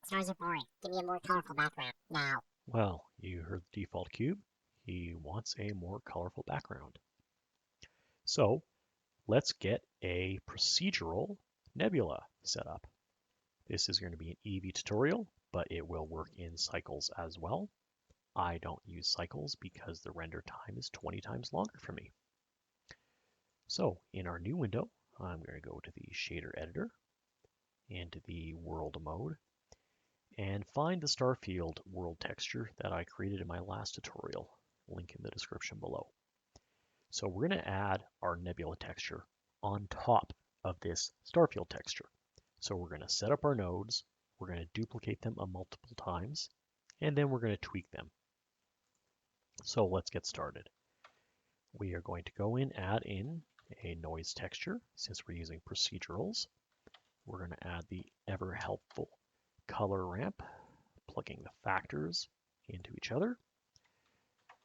Stars are boring. Give me a more colorful background. Now. Well, you heard the default cube. He wants a more colorful background. So let's get a procedural nebula set up. This is going to be an Eevee tutorial, but it will work in cycles as well. I don't use cycles because the render time is 20 times longer for me. So in our new window, I'm going to go to the shader editor, into the world mode, and find the starfield world texture that I created in my last tutorial. Link in the description below. So we're going to add our nebula texture on top of this starfield texture. So we're going to set up our nodes, we're going to duplicate them multiple times, and then we're going to tweak them. So let's get started. We are going to go in, add in a noise texture. Since we're using procedurals, we're going to add the ever helpful color ramp, plugging the factors into each other.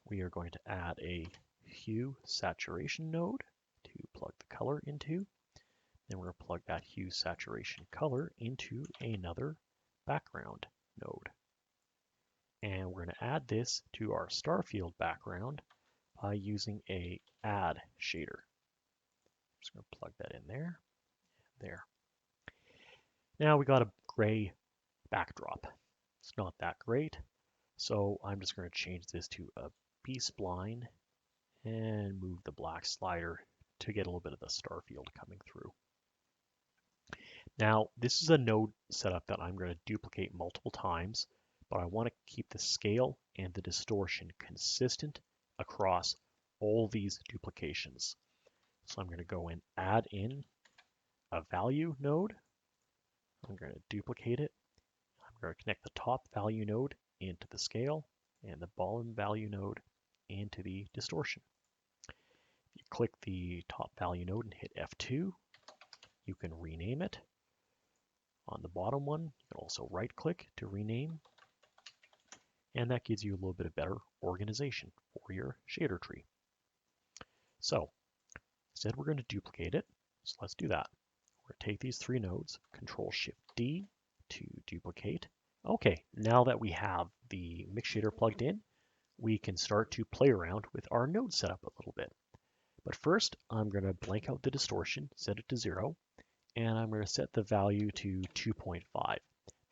We are going to add a hue saturation node to plug the color into. Then we're going to plug that hue saturation color into another background node. And we're going to add this to our starfield background by using a add shader. Just going to plug that in there. There. Now we got a gray backdrop. It's not that great, so I'm just going to change this to a B-spline and move the black slider to get a little bit of the starfield coming through. Now, this is a node setup that I'm going to duplicate multiple times, but I want to keep the scale and the distortion consistent across all these duplications. So I'm going to go in, add in a value node. I'm going to duplicate it. I'm going to connect the top value node into the scale and the bottom value node into the distortion. If you click the top value node and hit F2, you can rename it. On the bottom one, you can also right click to rename, and that gives you a little bit of better organization for your shader tree. So instead we're going to duplicate it, so let's do that. We're going to take these three nodes, Control Shift D to duplicate. Okay, now that we have the mix shader plugged in, we can start to play around with our node setup a little bit. But first, I'm going to blank out the distortion, set it to 0, and I'm going to set the value to 2.5.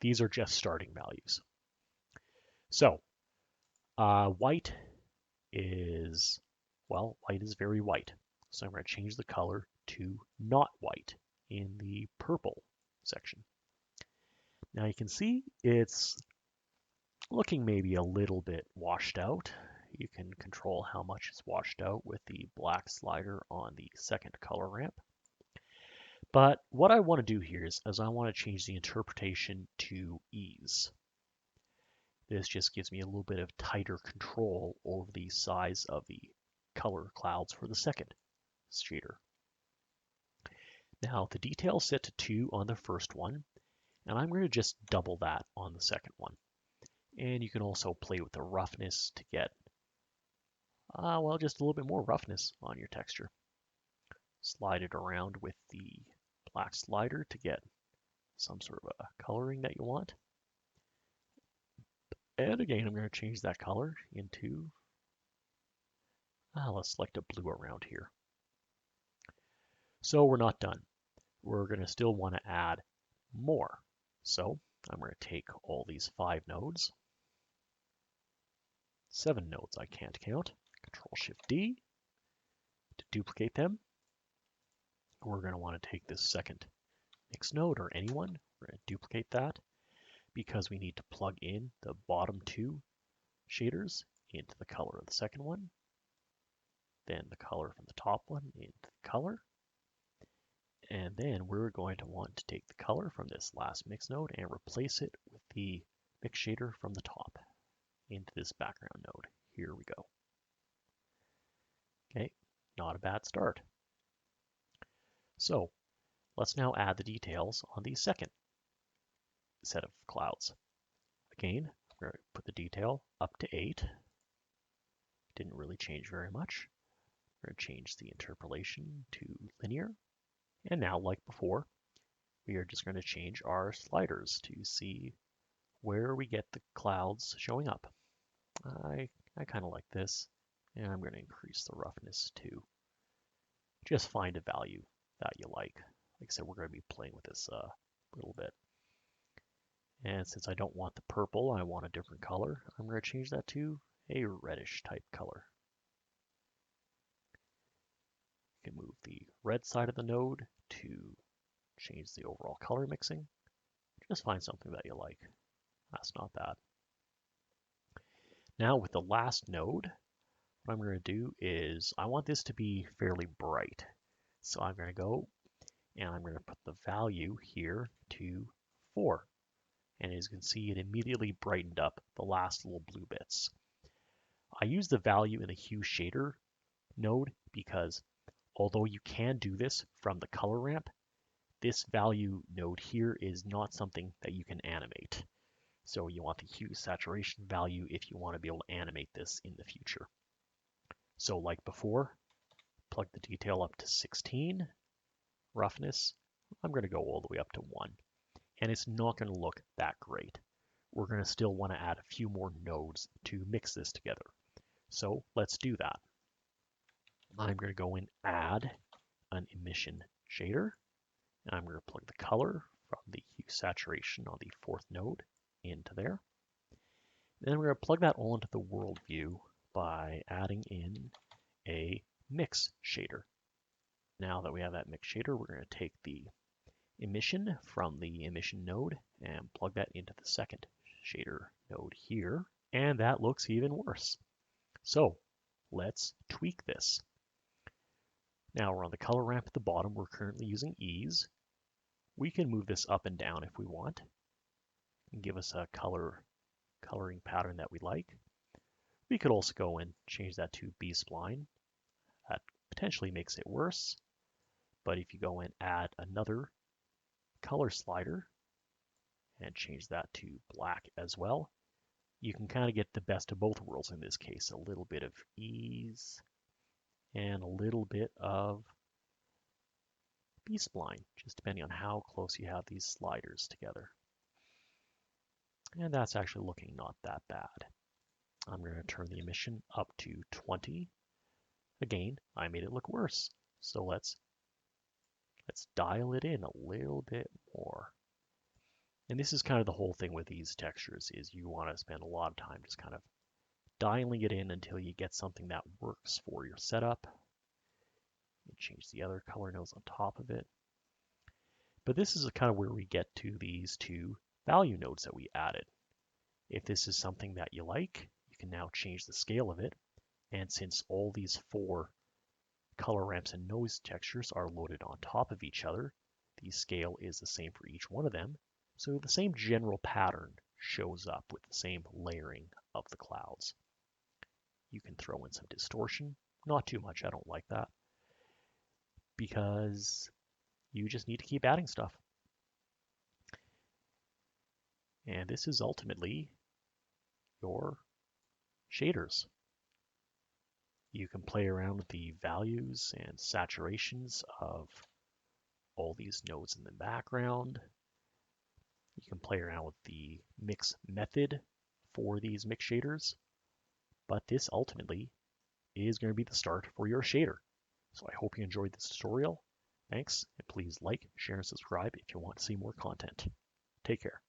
These are just starting values. So white is very white. So I'm going to change the color to not white in the purple section. Now you can see it's looking maybe a little bit washed out. You can control how much is washed out with the black slider on the second color ramp. But what I want to do here is I want to change the interpretation to ease. This just gives me a little bit of tighter control over the size of the color clouds for the second shader. Now the detail is set to 2 on the first one, and I'm going to just double that on the second one. And you can also play with the roughness to get, just a little bit more roughness on your texture. Slide it around with the black slider to get some sort of a coloring that you want. And again, I'm going to change that color into, let's select a blue around here. So we're not done. We're going to still want to add more. So I'm going to take all these 5 nodes, 7 nodes I can't count, Control Shift D to duplicate them. We're going to want to take this second mix node or any one. We're going to duplicate that because we need to plug in the bottom 2 shaders into the color of the second one, then the color from the top one into the color, and then we're going to want to take the color from this last mix node and replace it with the mix shader from the top into this background node. Here we go. Okay, not a bad start. So let's now add the details on the second set of clouds. Again, we're going to put the detail up to 8. Didn't really change very much. We're going to change the interpolation to linear. And now, like before, we are just going to change our sliders to see where we get the clouds showing up. I kind of like this, and I'm going to increase the roughness too. Just find a value that you like. Like I said, we're going to be playing with this a little bit. And since I don't want the purple, I want a different color, I'm going to change that to a reddish type color. You can move the red side of the node to change the overall color mixing. Just find something that you like. That's not bad. Now with the last node, what I'm going to do is I want this to be fairly bright. So I'm going to go and I'm going to put the value here to 4. And as you can see, it immediately brightened up the last little blue bits. I use the value in the hue shader node because although you can do this from the color ramp, this value node here is not something that you can animate. So you want the hue saturation value if you want to be able to animate this in the future. So like before, plug the detail up to 16, roughness, I'm going to go all the way up to 1. And it's not going to look that great. We're going to still want to add a few more nodes to mix this together. So let's do that. I'm going to go and add an emission shader. And I'm going to plug the color from the hue saturation on the 4th node into there. Then we're going to plug that all into the world view by adding in a mix shader. Now that we have that mix shader, we're going to take the emission from the emission node and plug that into the 2nd shader node here, and that looks even worse. So let's tweak this. Now we're on the color ramp at the bottom. We're currently using ease. We can move this up and down if we want and give us a coloring pattern that we like. We could also go and change that to B-spline. That potentially makes it worse, but if you go and add another color slider and change that to black as well, you can kind of get the best of both worlds in this case. A little bit of ease and a little bit of B-spline, just depending on how close you have these sliders together. And that's actually looking not that bad. I'm going to turn the emission up to 20. Again, I made it look worse. So let's dial it in a little bit more. And this is kind of the whole thing with these textures is you want to spend a lot of time just kind of dialing it in until you get something that works for your setup. You change the other color nodes on top of it. But this is kind of where we get to these 2 value nodes that we added. If this is something that you like, you can now change the scale of it. And since all these 4 color ramps and nose textures are loaded on top of each other, the scale is the same for each one of them. So the same general pattern shows up with the same layering of the clouds. You can throw in some distortion, not too much, I don't like that, because you just need to keep adding stuff. And this is ultimately your shaders. You can play around with the values and saturations of all these nodes in the background. You can play around with the mix method for these mix shaders, but this ultimately is going to be the start for your shader. So I hope you enjoyed this tutorial. Thanks, and please like, share, and subscribe if you want to see more content. Take care.